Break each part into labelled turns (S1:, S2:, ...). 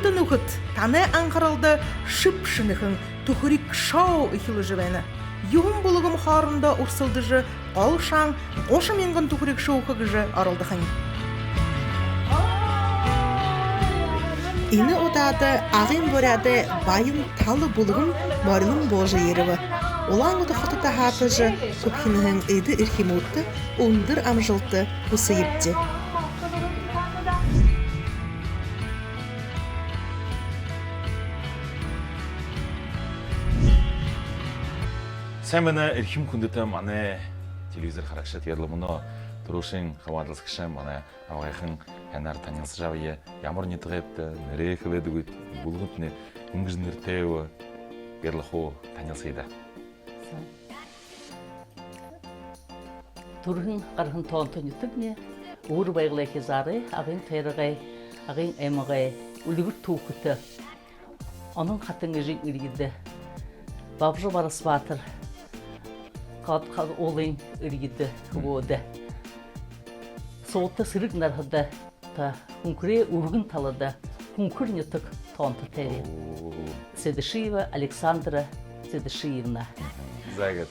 S1: Хытын ухыт, таны аңқаралды шып-шынықын тұхырик шау ихилы жывені. Юғын бұлығым харында урсылды жы, қол шаң, ошы менгін тұхырик шау қығы жы арылды қани. Ины одады ағын боряды байын талы бұлығым марылым божы еріві. Олаң ұды құтыта хаты жы, көпхінігін үйді үрхимутты, ұндыр амжылты құсы епті.
S2: Сәмені әркім күндетім аны телевизор қарақшат ерлі мұны тұрушың қавадылыс кішім аны ауғайқын әнар таңысы жауы ямыр не тұғайыпты, нәре қыледі көйт, бұлғытны үңгізіндер тәуі ерлі қо таңысы еді.
S3: Тұрғын қарғын тоғын түгіне, ұғыр байғылай кезары, ағын тайрығай, ағын әміғай, үлігір туқыты. Оның қатыңы жың үргеді. Бабжы барыс батыр. Қад олың үргеді көбоды. Соғытты сырық нарғыды. Хүнкіре үргін талыды. Хүнкір нетік тоғынты тәрі. Седішиева Александра Седішиевна.
S2: Загад,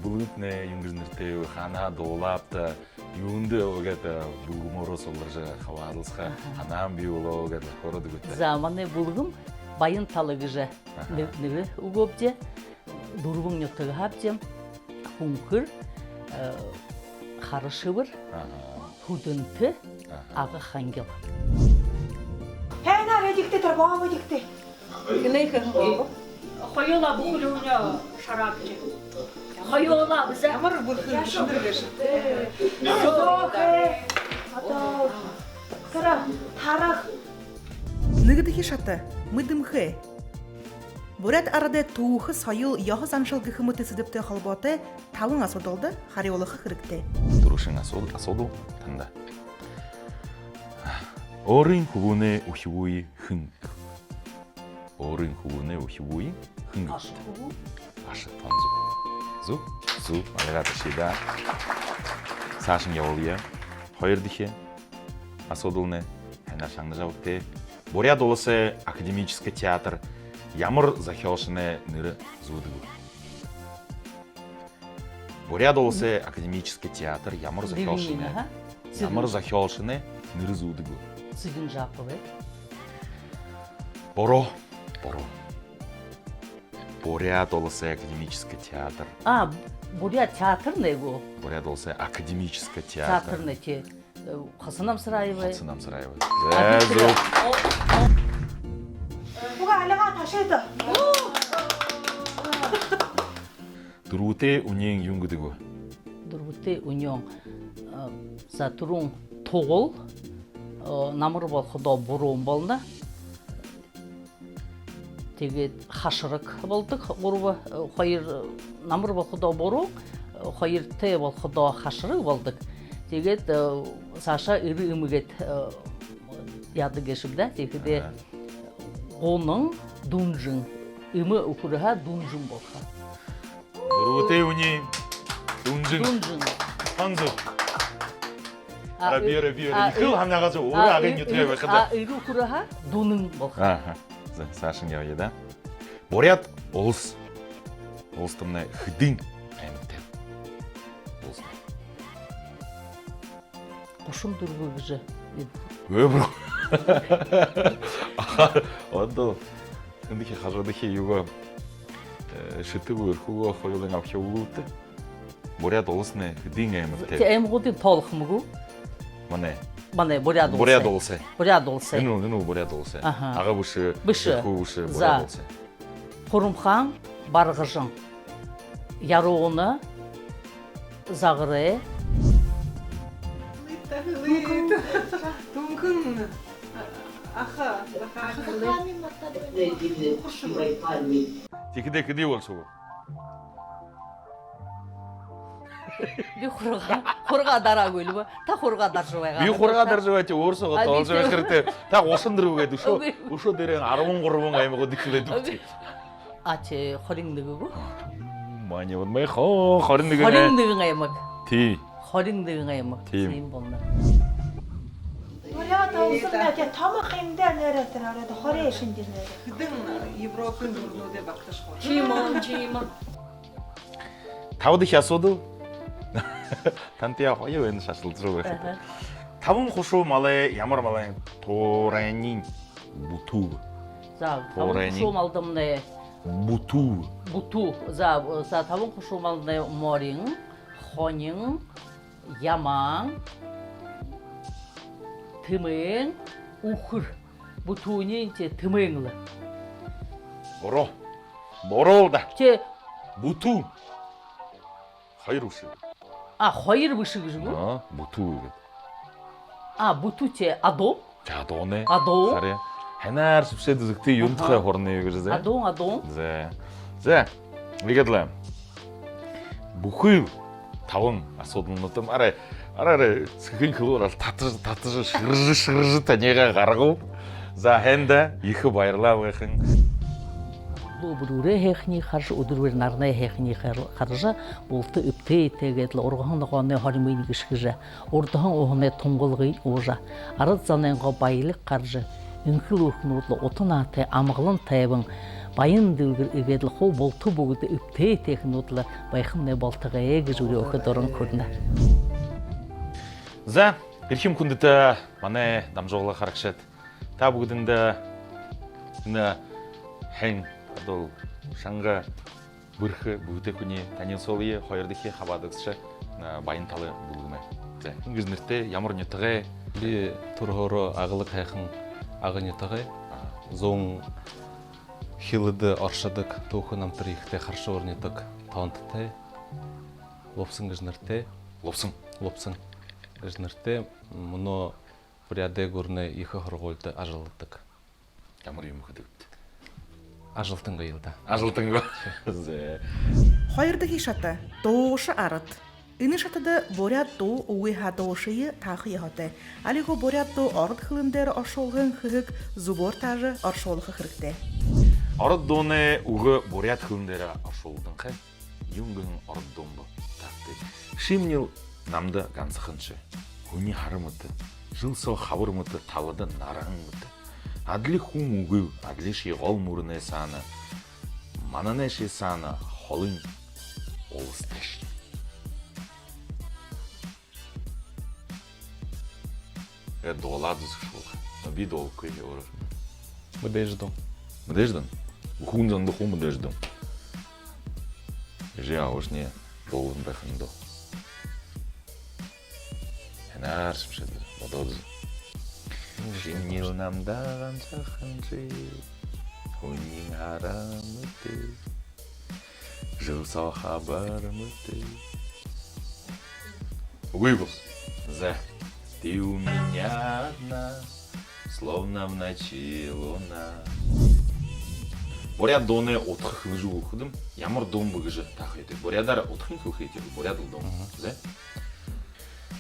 S2: бұлғытны үңгізіндер қана доғылапты. Юнды оғады бұлғым орыс олар жа қавадылысқа анам бей олы оғады қорады көтті.
S3: Заманы бұлғым байын талығы жа нүгі ұғыпте. Дұрғың нетігі хапте. Хүнкір қарышыбыр. Хүдінті ағы қангел.
S4: Әйна әдікті тұр, бағам әдікті.
S3: Гінейкі
S4: Қойыла бұл өне шарапчы.
S3: қойола бізі.
S1: Амыр бұрқын шындырғыш.
S4: Кыра, тарық.
S1: Нығыдығы шаты, мұдымғы. Борят арады туғы сайыл яғы заншылғы қымыты сідіпті қалбаты тауың асодылды, хариолығы қырыкты.
S2: Тұрушың асоду таңда. Орын құғыны ұхивуи хынг. Орын құғыны ұхивуи хынг. Ашы тонзу. Зу, алығаты шейда. Сашын яулия. Хойырдыхе. Асодылны. Хәнар шаңны жауытты. Боря долысы академический театр. Ямыр захелшыны ныры зудыгу. Боря долысы академический театр. Ямыр захелшыны ныры зудыгу.
S3: Цыгын жапывы.
S2: Боро. Боря долысы академический театр.
S3: Боря театр не го?
S2: Боря долысы академический театр.
S3: Театр не те. Қасынам Сыраевы.
S2: Қасынам Сыраевы.
S4: Бұға әліға ташайды.
S2: Дұруте үнен юңгідігі.
S3: Дұрғыты үнен за тұрың тоғыл. Намыр бол құда бұруын болна. Тегет хашырық болдық. Ұрығы қойыр намыр бол құда бұру. Қойыр те бол құда хашырық болдық. Тегет Саша үрі үмігет яды кешімді. Тегеде оның дүнжін. Үмі ұқырыға дүнжін болға.
S2: Дұруте үнен дүнжін. Ханзы. Бері. Никіл хамнағазы оры ағын етіле бақыды.
S3: Үрі ұқырыға дүнін болға.
S2: Сашын яуы да. Борят олыс. Олыстымны хыдың әміттен. Олысына.
S3: Қошын дүргі күжі.
S2: Өбір. Оды үндіке қажырдыке юға шыты бұр құға қойылың апке ұлуыты. Борят олысыны хыдың әміттен.
S3: Әм ғудын толық мұғы? Мане, боря долсы. Боря долсы.
S2: Ну, боря долсы. Аға бұшы,
S3: Бұшы.
S2: боря долсы.
S3: Құрымхан барғыжың. Яруыны, зағыры.
S1: Тумкын. Аха.
S2: Текіде кіде ол сұғы?
S3: Би хорға дара көлі ба? Та хорға дар жывайға.
S2: Би хорға дар жывайты, орсыға тал жывай қырты. Та осындыры өйді, ұшы дерен арымын құрымын аймығы дікілі дүкті.
S3: Ачы хорыңдығы бұ?
S2: Мане болмай, хорыңдығы.
S3: Хорыңдығың аймық.
S2: Ти.
S3: Хорыңдығың аймық.
S2: Тим.
S3: Сейін болна.
S4: Боря Ağzım məte tamam xemdən nərətən arada xoraya şindirlər.
S5: Гдың Европын бурнуде бактышко.
S4: Чимон.
S2: Тавды хясоду. Тантия хойо эн шашлдыру. Тавын хушу малай ямар малай торанин буту.
S3: За,
S2: Тоорайны.
S3: тавын хушумалдымны
S2: Буту.
S3: буту. За тавын хушумалдымны морин, хонин, яман, тымын, ухыр. Бутунин те тымыңлы.
S2: Боро. Боро да.
S3: Те,
S2: Буту. Хайрушы.
S3: хайыр бышыгы жу.
S2: Буту.
S3: Буту те адо.
S2: Жадоне.
S3: Адо.
S2: Саре. Ханар субсиди зыкты юнтхай хорны гүрзе.
S3: Адон.
S2: За. Вигадлам. Бухыл тавын асудылнытым. Аре сыгын кылыр татыжы шыржы танега гаргыл. За хенде ихы байырлап гын.
S3: Бурure хехни харж удурвер нарна хехни харжа болты үпте тегетл оргоны гоны харимын гишгиже ордохан ohne тунгылгы ожа арыз заненго байлык каржы үнхүл ухнутлы отунаты амглын тайбын байын дилгир игедл хо болту бугуды үпте технутлы байхын не болтыга эгжүре окудорун көрнө.
S2: За ирхим күндүтө мане дамжоглы харакшет. Та бүгүндө на хэн адол шанга бүрхі бүгіте күне тәнен солые қойырдеке қабадықшы байын талы бұлғыме. Үнгізнірте ямар нетіғе?
S6: Ли тұрғыры ағылық әйқын ағы нетіғе. Зоң хилыды аршадық тоқын амтырыйқте қаршы орнетік таунтыте. Лопсын гіжнірте. Лопсын гіжнірте. Мұны біряде көріне екі құрғылды ажылдық.
S2: Ямар емі күдікті?
S6: Ажылтын ғайылды.
S2: Ажылтын ба?
S1: Хайырды хишаты, тоушы арыт. Ини шатыды борят тоо уи хадошые тахы яхаты. Алиго борят тоо арыт хылындары аршолғын хыгык зубор тажы аршолғы хырыкты.
S2: Арыт доны уғы борят хылындары аршолдың қай? Юнгын арыт донбы. Шимнил намды гансықыншы. Хуни харымыты. Жыл сол хабырмыты талыды нараңмыты. Адли хун угу, адли шиғол мұрыны саны, мананы ши саны, холын олысташ. Доладыз шылға, но би дол көйлі орыр.
S6: Мұдеждың.
S2: Мұдеждың? Хундан да хун мұдеждың. Же ауыш не долын бәхінді. Әнәр шымшады, бододыз. Шинил нам даган чаханчы, хунин харамыты, жыл со хабармыты. Выпуск. За. Ты у меня одна, словно в ночи луна. Борят доны отхых выжу уходым, ямар дом выгыжы так еды. Борядар отхын кухети, борядыл дом. За.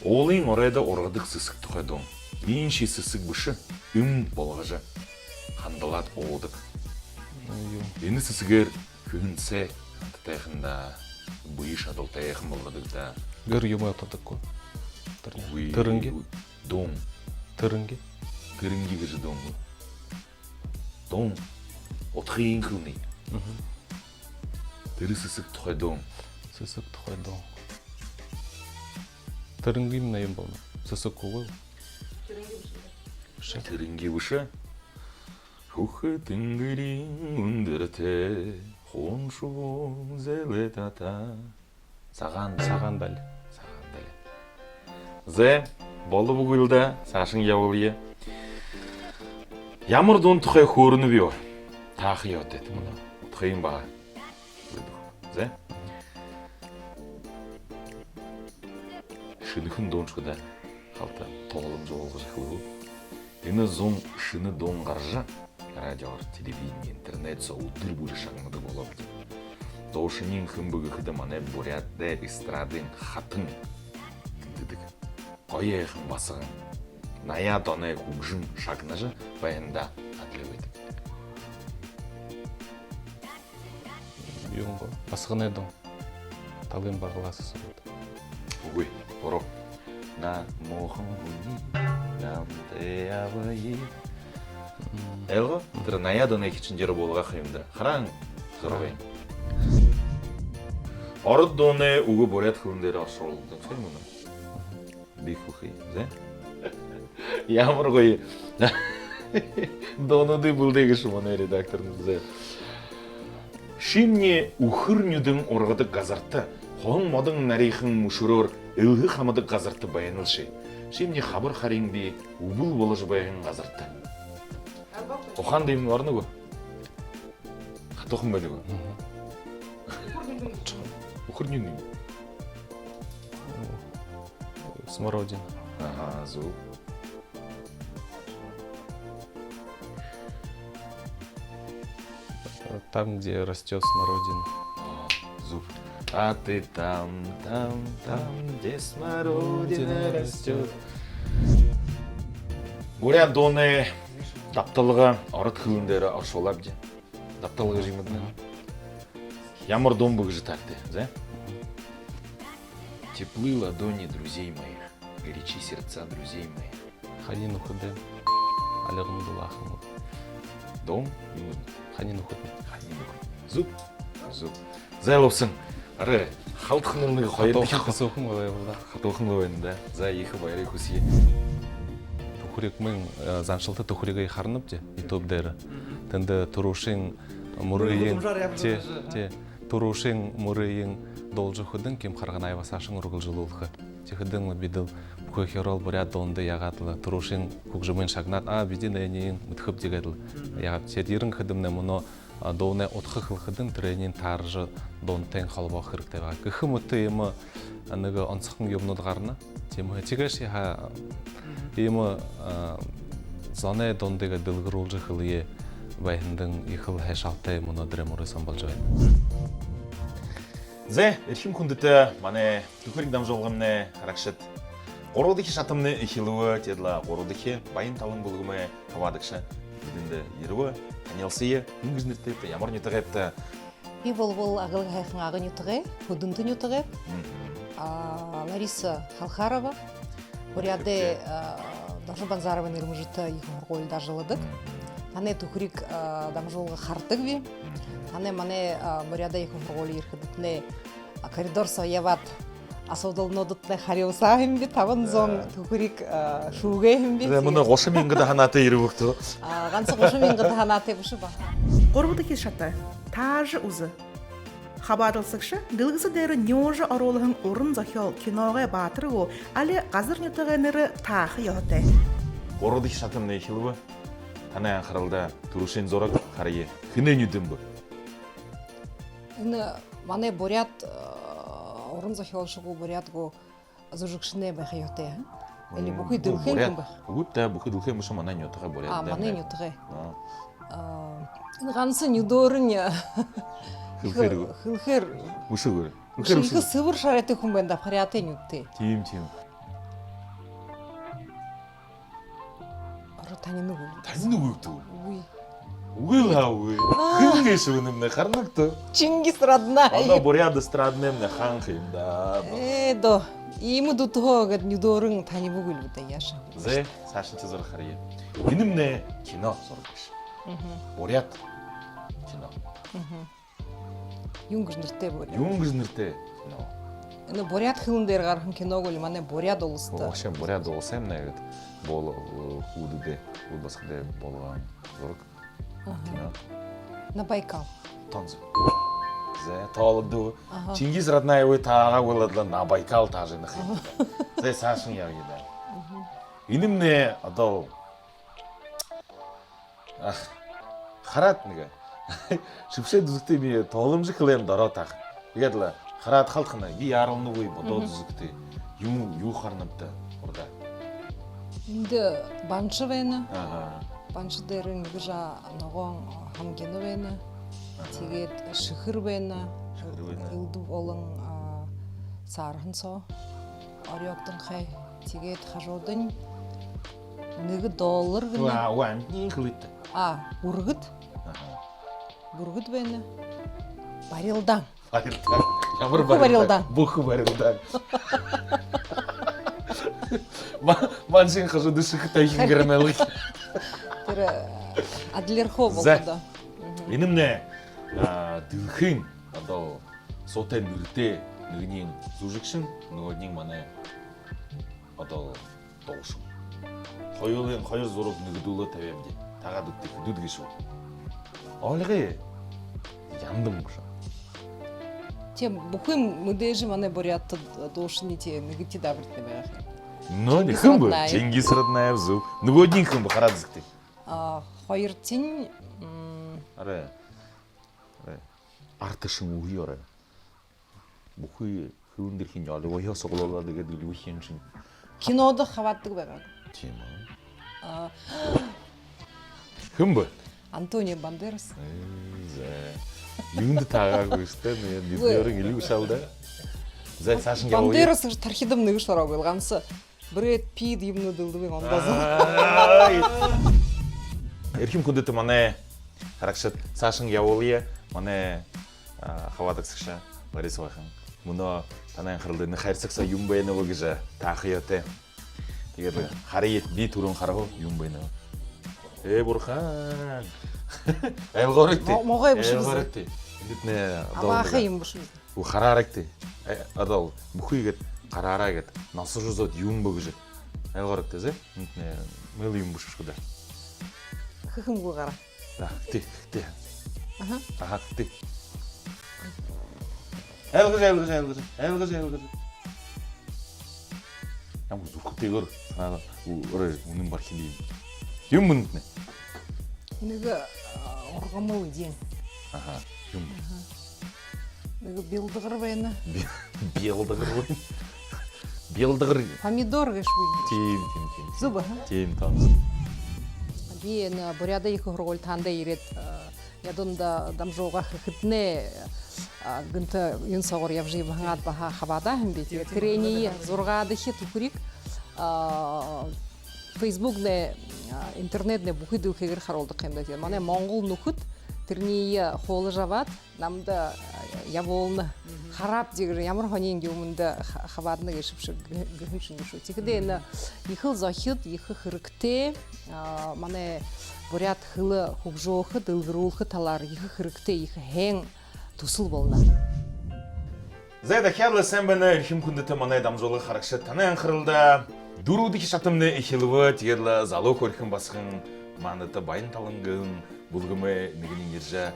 S2: Олың орайда орғадық сысық тұқай дом. Менші сысық бұшы болғажа қандалат оғыдық. Ені сысығыр күнсе тәйқында бұйыш адыл тәйқын болғадық да.
S6: Гөр емай отадық ко. Тырынге?
S2: Дом.
S6: Тырынге?
S2: Тырынге кіжі дом. Дом. Отқиын күні. Тыры сысық тұқай дом.
S6: Сысық тұқай дом. Тырынге именно ем болма. Сысық көғыл.
S2: Тырынге бұшы. Хухы тыңгырин үндірті, қоншуғын зәлі тата. Саған
S6: дәл.
S2: Зе, болды бұғылда, сашын яуылы. Ямар дон тұқай көріні беу. Тақы яуд деді мұны. Тұқайын баға. Зе. Шынықын дон шықыда. Қалта тоғылым жоғылғы жақылығы. Ені зон шыны дон қаржа. Радиор, телевидение, интернет со удыр бұжы шағынады болады. Доушынен күмбігі күді мане бурятты, эстрадын, хатын. Дедік. Қой айқын басығын. Ная доны күгжін шағынажы баянда әділі өйді.
S6: Юнго. Басығын едім. Талын бағыласы сөйді.
S2: Угой, боро. 나 모흥군이 남대야바이. Элго, тэр 80-аад оны хичнээн дээр буулгах юм да. Харан зурвэ. Ород дууны үгүй бурят хүн дээр оршуулдаг юм уу? Би хөхий, зэ? Ямар гоё. Донод бүлдэг шүү манай редактор зэ. Шинэ үхэрнүдэн ургадаг газарт хон модон нарийнхан мөшрөөр өвгөх хамадаг газарт байнал ши. Шинэ хабар харин би өвөл болж байхын газарт. Ухаан дэм орно гоо. Хатуухан байдаг. Үхэрнүд юм.
S6: Смородина.
S2: Ага, зуб.
S6: Там, где растет смородина.
S2: Зуб. А ты там, где смородина растет. Бурят дууны давталга ород хөлн дээр оршуулав жи. Давталга юм даа. Ямар дум бүгж таартай, зэ? Теплы ладони друзей моих, горячи сердца друзей моих.
S6: Ханин ухудем. Алягын дулахын.
S2: Дом?
S6: Ханин ухудем.
S2: Зүг. Зүг. Зайловсон. Ары халтхын нэг хоёр дахь
S6: Хасуухан байлаа.
S2: хатуухан байна да. За их баярыг хүсье.
S6: Тухурик мен заншилтаа тухурыг харнав жи YouTube дээр. Тэнд турушин мөрөйн те турушин мөрөйн должу хөдөн ким харганай басашин ургылжуулах. Чихэдэн бидэл бүхэх ярал бурят доонда ягаатла турушин хөгжмөн шагнаад бидэн энийн мөтхөв дигэл ягав чед ерэн хөдөмнө мөнө дооны утгах хөдөн тренинг таарж доонтын холбоох хэрэгтэй байгаа. Гэх мэт юм нэг онцхон юмнууд гарна. Тийм хэчгээш ха ийм зоны дондыг дэлгэрүүлж хэлээ байхандан их л хашаалтай юм өнөдөр мөрөсөн болж байна.
S2: Зэ эрхэм хүндэт манай төхөрийн дамжуулгамны харагшид 3 дахь шатамны ихлүү тэдла 3 дахь баян талан бүлгэмэ хавадагш бидэнд ирвэ танилцъя ингэж нэртэй ямар нэтгээт
S7: Би бол агыл хайхан агын ютгэ хөдөнтөн ютгэ Лариса Халхарова буряде даже Банзарова нэрмжита их хургуйлда жылдык. Таны төхрийг дамжуулга хардаг би. Таны манай буряде их хургуйл ирэхдэтнэ коридор сояват асуудалнуудтай хариулсан юм би 500 төхрийг шүүгээ юм би.
S2: Мөн 30,000 ханаатай ирвэхтөө.
S7: Ганц 30,000 ханаатай биш ба.
S1: 3 дахь шата тааж үз. Хабадалсагш дэлгэс дээр нёж оруулахын уран зохиол киногоо баатруу али газар нутагэнэр таах ёотэй.
S2: 3 дахь шатамны ихлүү танай анхааралда түрүүшийн зураг харъя. Хинэн юдэм бэ?
S7: Энэ манай бурят уран зохиол шигүү бурятгүй зурагшнэ байх ёотэй. Эли бүхий дөрхэн юм байх.
S2: Үгүйтэй бүхий дөрхэн юм шиг манай нютгаа бурят.
S7: Манай нютгаа. Энэ ганцхан юдөөрн хөлхөр
S2: Үсэгэр.
S7: их сэвэр шараатай хүн байна да харьяатай нюттэй.
S2: Тийм.
S7: Ороо таны нүг.
S2: Тань нүг үү?
S7: Үгүй.
S2: Үгүй лаа үгүй. Хингээс үнэмнэ харнагт.
S7: Чингис родная.
S2: Она бурят страднэмнэ ханх юм да.
S7: До ийм дутгоо гэд нүдөөрн таны бүг л үдэ яаша.
S2: Зэ цаашин чи зураг харъя. Энэмнэ кино зураг биш. Бурят кино.
S7: Юнгэр нэртэй бурят.
S2: Юнгэр нэртэй кино.
S7: Энэ бурят хилэн дээр гарах киног бол манай бурят улстай.
S2: Ошин бурят улсам нэгэд бол хүүдээ басхдээ болгон зураг. Кино.
S7: На Байкал.
S2: Тонз. Зэ тоолду Чингис родная вы таагааг болодлоо на Байкал таажинах юм. Зэ цаашин явъя да. Энэмнэ одоо хараад нэг шившээд үзэгтэй би тоглоомжих юм дороо таах. Тэгээд л хараад халахна би яралнаг уу бодоод үзэгтэй. Юу харнамтай урда.
S7: Энд банч байна. Банч дээр нэгж ногоон хамгин байна. Тэгээд шихэр байна. Илдв болон сарханцоо орёгдон хай. Тэгээд хажуудын $1 гэнэ.
S2: Вау, амтны хөлт.
S7: Бүргэд. Бүргэд байна. Барилдан.
S2: Ямар барилдан? Бүх барилдан. Маншин хажу дыши хитайхин грамелик.
S7: Тэр адлерхо
S2: За.
S7: болдоо.
S2: Инэмнэ дылхин одоо суутай нэрдээ нэгний зүжигшин нөгөөний манай одоо доошо. Хоёулын хоёр зураг нэгдүүлээ тавиам ди. Тагаад үддэг шүү. Олгий яндам гэж.
S7: Тийм бүхэн мэдээж манай бурят дуушны тийм нэгти даврт байх.
S2: Но нэхэн бо Чингис родная взу. Нөгөөний хэн хараад зэгтэй.
S7: Хоёр тин
S2: Арай. Арташин үеөрэ. Бүхий хөвөн дэр хин яалаа яа соглолоо тэгээд үлвэхин чин.
S7: кинод хаваадаг байгаа.
S2: Тийм аа. Хэн бо?
S7: Антонио Бандерас.
S2: Юунд таагаагүй сте нэгдүгээр илүү шавда. За цааш нь яваа.
S7: Бандерас тархидам нэг шороогүй ганц Брэд Питт юмнууд өлдвийн ондоос.
S2: Эрхэм хүндэт манай харагшид цааш нь явуулъя. Манай хаваадаг сагша Борис Вахан. Мөнөө танай анхаарал энэ хайрцагсаа юм байна уу гэж таахяатай. Тэгээд харъя би түрүүн харав юм байна уу? Бурхан. Элгорити.
S7: Могой биш үү?
S2: Элгорити. Эндэтнэ
S7: Амаахаа юм биш үү?
S2: Уу хараарагти. Одоо бүхийгээд гараараа гэд носрозод юм бөгж. Элгорити зэ. Эндэтнэ мэл юм биш шүү дээ.
S7: Хөхөнгөө гараа.
S2: За тий. Аха тий. Элгэж. Ямар зүрхтэйгөр өөрөө үнэн бархин юм мөнднэ.
S7: Нэг оргомоо үдийн.
S2: Аха. Юм.
S7: Нэг билдгэр байна.
S2: Билдгэр.
S7: Помидор гэж үү?
S2: Тийм.
S7: Зүб.
S2: Тийм таа.
S7: Би энэ буряда их хургуул танда ирээд ядунда дамжууга хэтнэ гэнт юн согор явжи бангаад баха хавада хэмби тэгээд тэрэний 6 дахь түхрийг Facebook нэ интернет нэ бүхэд үхээр харуулдаг юм да тийм манай Монгол нөхөд тэрний хоолж аваад намда явуулна харап зэгэр ямар хонийн юмд хаваадна гэж шиг гүншин шүү. Тэгэхээр энэ их зохид их хэрэгтэй манай бурят хэл хөгжөөхөд өлгөрүүлэхэд талаар их хэрэгтэй их хэн төсөл болно.
S2: За дахиад сайн байна эрхэм хүндэт манай дамжуулах харагшид танай анхааралд дөрөв дэх шатамны эхлэвэ тэгээд залуу хөрхэн басхан манад баян талангын бүлгэмэ нэгний иржа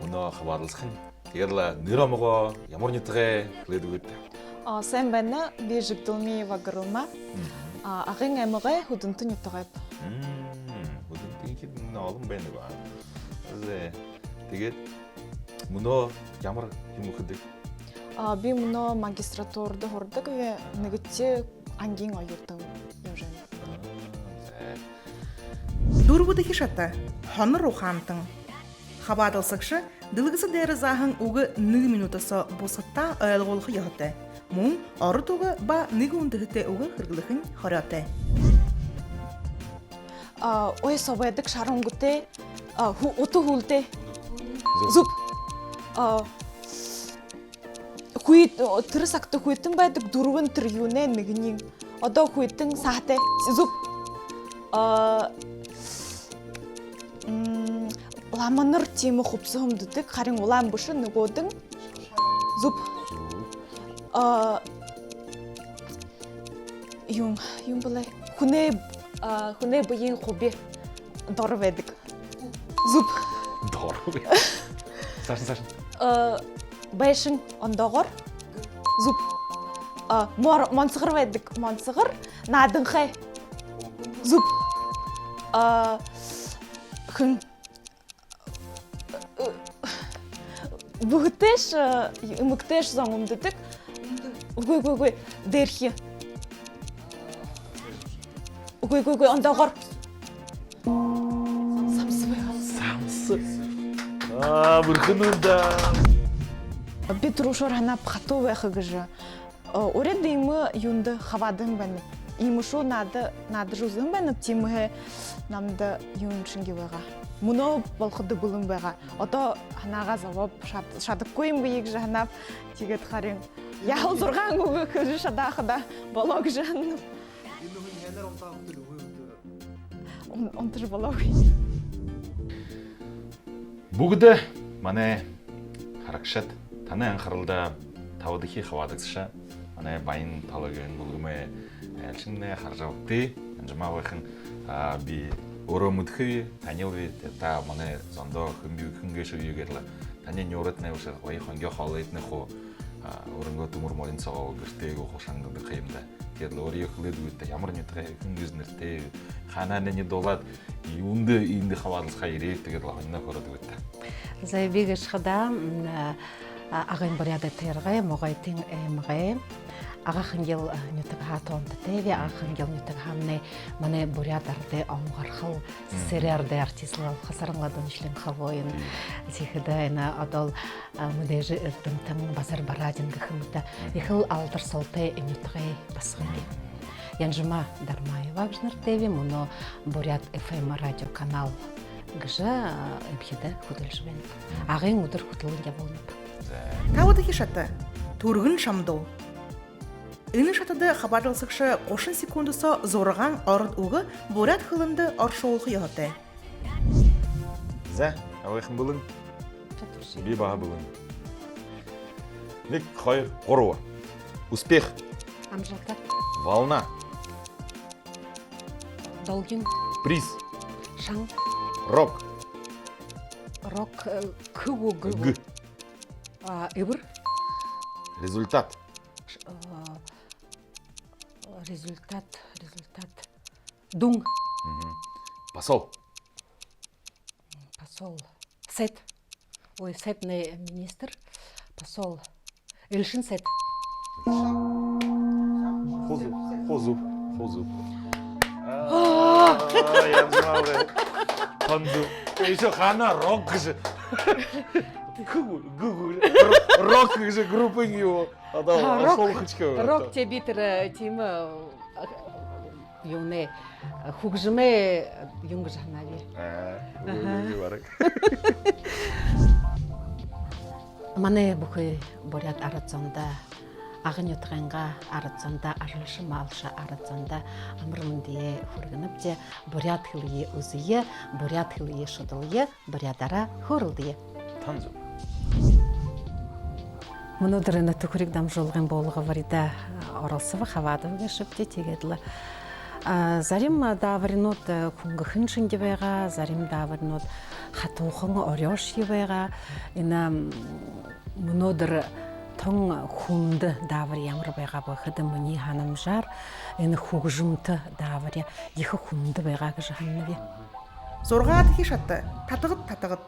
S2: өнөө хаваарлахын тэгээд нэрэмгоо ямар нэтгэ хэлэдэгүүд.
S8: Сайн байна. Би Жигдулми Вагарума. Арын амираа хөдөнтөн ятгайп.
S2: Хөдөнтөн олон байна ба. Тэгээд мөнөө ямар юм хөдөг?
S8: Би мөнөө магистратурд хордог нэгт ангийн оюутан явж байна.
S1: Дөрвөдөх шата хонор ухаантан хабаадалсагш дэлгэсэ дээр заахан үг 1 минутаас бусгатаа ойлгуулах ёотой. Мөн орд үг ба нэг үндэхтэй үг хэрэглэх нь хороотой.
S8: Ой собэдэг шарунгутэй уту хүлдэ. Зүп. Хүйт тэр сагт хүйтэн байдаг 4 тэр юунэ нэгний одоо хүйтэн саатай зүп. Ламанар тийм хувцсан хүмддэг харин улаан бүш нөгөөдөн зүп. Юм болоо хүнээ буян хобби дор байдаг. Зүп.
S2: Дор. Сарсан.
S8: Байшин ондоогоор зүп. Монцгор байдаг. Монцгор нааданхай. Зүп. Хүн бүгдээш эмэгтэйш зан өмдөдөг. Үгүй дээрхи. Үгүй ондоогоор.
S2: Самс. Бүрхэнүүд.
S8: Би трушор ханап хатуу байх гэж. Уред им юунд хаваадан байна. Им шүү надад жузэн байна тийм ээ намд юун шинги байгаа. Мөнөө болоход бүлэн байгаа. Одоо ханаагаа заваа шадаггүй юм бий гэж ханаа тэгээд харин яал 6 үг гэж шадаахда болоо гэж. онтыж болауи.
S2: Бүгді мане харакшат таны анқарылда тавадыхи хавадыксыша мане байын талагын бұлғымы әлшінне харжавты анжыма вайхын би оромудхи танилви та мане зондо күнге шүйегерлі тане нёретне уша вайхонге халайтны хо орынго тумур молин саго гыртего хошаңды кайымда керле ори хледуйта ямар нетре күнгүзнерте хананы не долат и инди хавадылс хайрек деген лагына көрөдүйтта
S7: Заебегеш хада агын боряда тергай могайтин эмгай агахын ел нютуп хатонды теви агахын ел нютуп хамне мане борядарде омгархыл серерде артистлар хасарыңладан ишлен хавоин сихида ена адал мудежи иртымтым базар барадин гахымта ихыл алдыр солте нютгай басгынди Янжыма Дармаева гжнер теви муно боряд FM радио канал гжа эбхида худэлжбен агын удыр хутылын жабылып
S1: Тавадыхи шаты тургын шамдол. Ины шатыды хабарласыкшы қошын секундысы зорған арыд уғы борят хылынды аршолғы яхаты.
S2: Зә, авайхын бұлын? Би баға бұлын. Лек хайр оруа. Успех.
S7: Амжалта
S2: Волна.
S7: Долгин
S2: Приз.
S7: Шаң
S2: Рок.
S7: Рок Кыгу
S2: Г.
S7: Ибр
S2: Результат.
S7: Результат Дунг
S2: Посол.
S7: Посол Сет Ой, Сет не министр Посол Эльшин Сет
S2: Хозу. Я знал. Панду. Еще хана рок же. Рок же группы его.
S7: Рок те битер тима юне хугжме юнгжанави Мане бухы борят аратсанда агын ютганга аратсанда арылшы малша аратсанда амрымдие хургынып борят хылые үзие борят хылые шудылые борядара хурылдие
S2: Танзу.
S7: Мунудрына түкірік дам жолғын болуға варида оралсывы хавадывы гашыпте тегедлі. Зарим даваринот күнгіхін шындебайға, зарим даваринот хатуқын орёш ебайға. Ина мунудр тоң хунды давар ямыр байға бұқыды мұни ханым жар. Ина хуғжымты давар я, ехі хунды байға гыжы ханныве.
S1: Зорға адыхи шаты татығыт.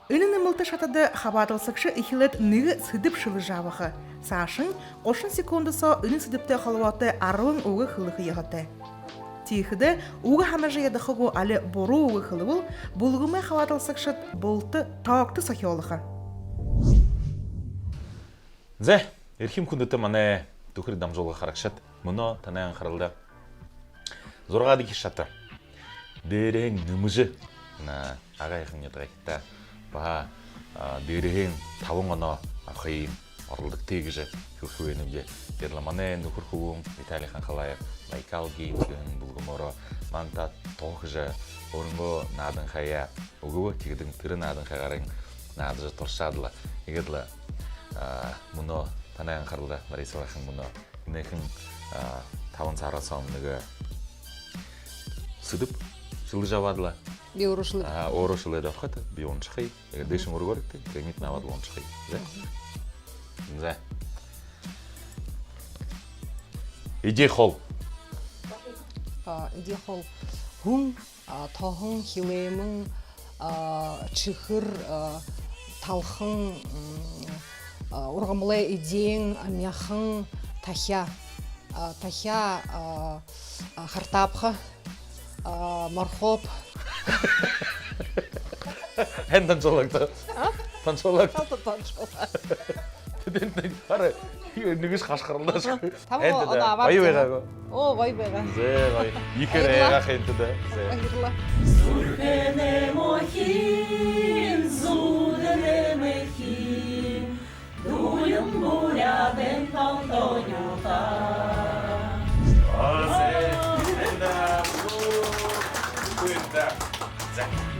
S1: Үнін ымылты шатады хабадылсықшы ихилет ныгы сыдып шылы жавығы. Сашын қошын секундысы үнін сыдыпты қалуаты арылын оғы хылығы яғаты. Тейхіді оғы хамажы едіғығу алі бору оғы хылы бұлғымай хабадылсықшыт болты тауқты сахиолығы.
S2: Зә, ерхим күндіті мане түкірі дамжолға қарақшат. Мұны танайын қарылды. Зорға адыхи шаты. Дерен нымыжы. Ағайқын едіғайтта. Баға дереген тавың ғана ақайын орылдық тегіжі күркуенімде. Дерламане нүкіркуым Виталий Ханхалаев Байкал геймген бұлғымыры манта тоғыжы орынғы надың қая ұғығы тегдің түрі надың қағарың надыжы торшадылы. Егедлі мұны танайын қарылды Лариса Вахын мұны нәкін тавын сарасам нүгі сүдіп жылы жавадылы.
S7: Биорушылы.
S2: Орушылы да вхаты, биончхай. Егер дэшим ургорикты, гранит навад лончхай. Зә. Иди хол.
S7: Иди хол. Хун, тоғын, хилемін, чихыр, талхын, урғамылай идең, амяхын, тахя. Тахя, хартапха, мархоп.
S2: Хэн танчолакта. Танчолак.
S7: Танчолак.
S2: Тэдэн хараа нэгээс хашгарлаас.
S7: Тамаа одоо аваад.
S2: Баяваа.
S7: Оо баяваа.
S2: Зэ бай. Ихэрэг хэнтэдэ. Зэ.
S7: Баярлалаа.
S3: Зүрхэнэ мохин зүрхэнэ мохин дуйм бурядэн тонтонёта. Азе
S2: Да.